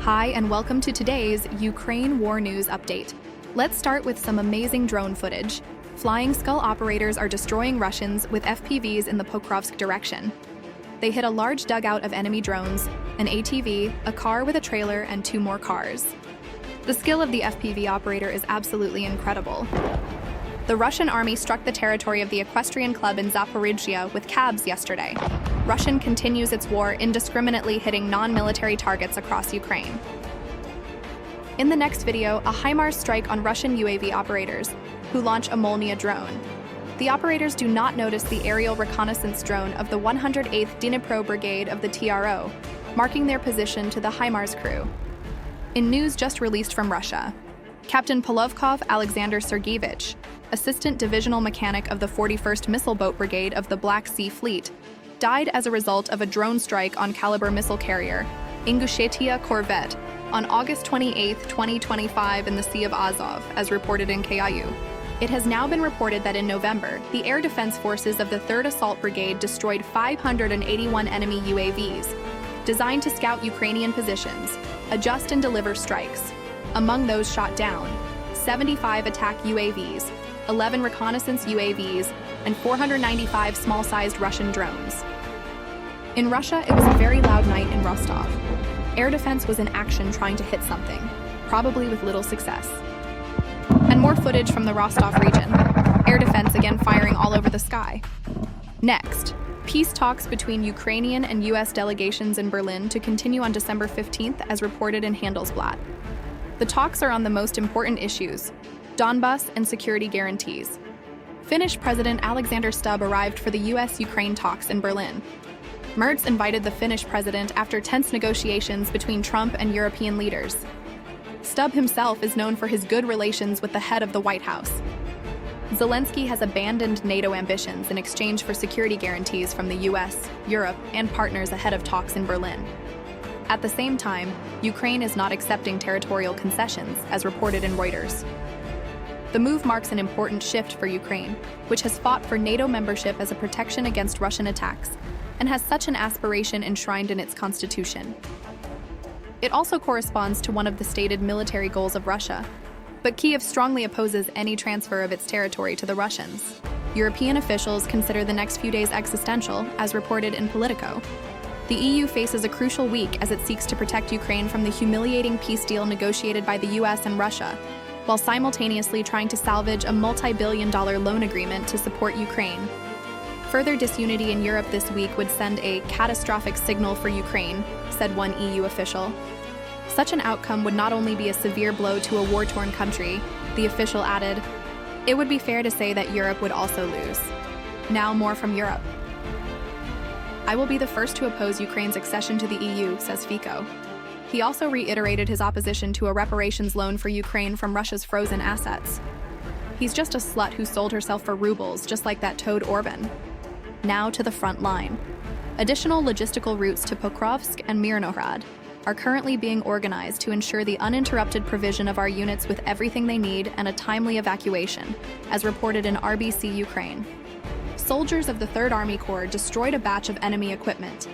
Hi, and welcome to today's Ukraine War News Update. Let's start with some amazing drone footage. Flying Skull operators are destroying Russians with FPVs in the Pokrovsk direction. They hit a large dugout of enemy drones, an ATV, a car with a trailer, and 2 more cars. The skill of the FPV operator is absolutely incredible. The Russian army struck the territory of the equestrian club in Zaporizhzhia with cabs yesterday. Russia continues its war, indiscriminately hitting non-military targets across Ukraine. In the next video, a HIMARS strike on Russian UAV operators, who launch a Molnia drone. The operators do not notice the aerial reconnaissance drone of the 108th Dnipro Brigade of the TRO, marking their position to the HIMARS crew. In news just released from Russia, Captain Polovkov Alexander Sergeyevich, assistant divisional mechanic of the 41st Missile Boat Brigade of the Black Sea Fleet, died as a result of a drone strike on Kalibr missile carrier, Ingushetia corvette, on August 28, 2025 in the Sea of Azov, as reported in KIU. It has now been reported that in November, the air defense forces of the 3rd Assault Brigade destroyed 581 enemy UAVs, designed to scout Ukrainian positions, adjust and deliver strikes. Among those shot down, 75 attack UAVs, 11 reconnaissance UAVs, and 495 small-sized Russian drones. In Russia, it was a very loud night in Rostov. Air defense was in action trying to hit something, probably with little success. And more footage from the Rostov region. Air defense again firing all over the sky. Next, peace talks between Ukrainian and U.S. delegations in Berlin to continue on December 15th, as reported in Handelsblatt. The talks are on the most important issues: Donbas and security guarantees. Finnish President Alexander Stubb arrived for the U.S.-Ukraine talks in Berlin. Merz invited the Finnish president after tense negotiations between Trump and European leaders. Stubb himself is known for his good relations with the head of the White House. Zelensky has abandoned NATO ambitions in exchange for security guarantees from the U.S., Europe, and partners ahead of talks in Berlin. At the same time, Ukraine is not accepting territorial concessions, as reported in Reuters. The move marks an important shift for Ukraine, which has fought for NATO membership as a protection against Russian attacks, and has such an aspiration enshrined in its constitution. It also corresponds to one of the stated military goals of Russia, but Kyiv strongly opposes any transfer of its territory to the Russians. European officials consider the next few days existential, as reported in Politico. The EU faces a crucial week as it seeks to protect Ukraine from the humiliating peace deal negotiated by the US and Russia, while simultaneously trying to salvage a multi-billion-dollar loan agreement to support Ukraine. Further disunity in Europe this week would send a catastrophic signal for Ukraine, said one EU official. Such an outcome would not only be a severe blow to a war-torn country, the official added, it would be fair to say that Europe would also lose. Now more from Europe. I will be the first to oppose Ukraine's accession to the EU, says Fico. He also reiterated his opposition to a reparations loan for Ukraine from Russia's frozen assets. He's just a slut who sold herself for rubles, just like that toad Orban. Now to the front line. Additional logistical routes to Pokrovsk and Mirnohrad are currently being organized to ensure the uninterrupted provision of our units with everything they need and a timely evacuation, as reported in RBC Ukraine. Soldiers of the 3rd Army Corps destroyed a batch of enemy equipment.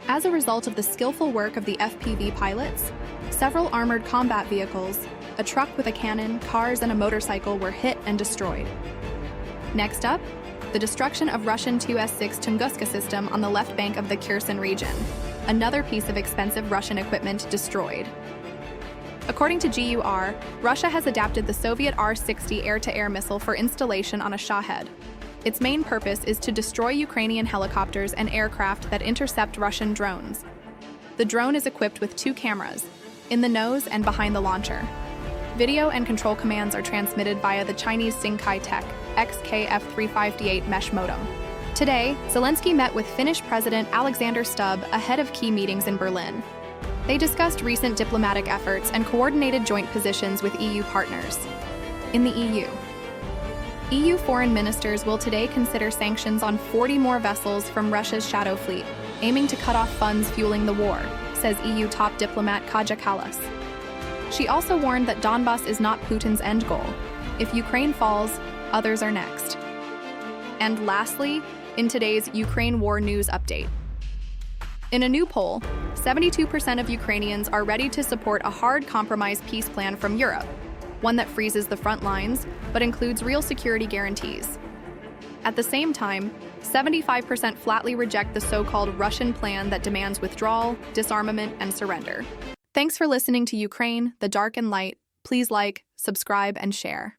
As a result of the skillful work of the FPV pilots, several armored combat vehicles, a truck with a cannon, cars, and a motorcycle were hit and destroyed. Next up, the destruction of Russian Tu-S6 Tunguska system on the left bank of the Kherson region, another piece of expensive Russian equipment destroyed. According to GUR, Russia has adapted the Soviet R-60 air-to-air missile for installation on a Shahed. Its main purpose is to destroy Ukrainian helicopters and aircraft that intercept Russian drones. The drone is equipped with 2 cameras, in the nose and behind the launcher. Video and control commands are transmitted via the Chinese Sinkai Tech XKF358 mesh modem. Today, Zelensky met with Finnish President Alexander Stubb ahead of key meetings in Berlin. They discussed recent diplomatic efforts and coordinated joint positions with EU partners. In the EU foreign ministers will today consider sanctions on 40 more vessels from Russia's shadow fleet, aiming to cut off funds fueling the war, says EU top diplomat Kaja Kallas. She also warned that Donbas is not Putin's end goal. If Ukraine falls, others are next. And lastly, in today's Ukraine War News Update. In a new poll, 72% of Ukrainians are ready to support a hard compromise peace plan from Europe, one that freezes the front lines but includes real security guarantees. At the same time, 75% flatly reject the so-called Russian plan that demands withdrawal, disarmament, and surrender. Thanks for listening to Ukraine, the Dark and Light. Please like, subscribe, and share.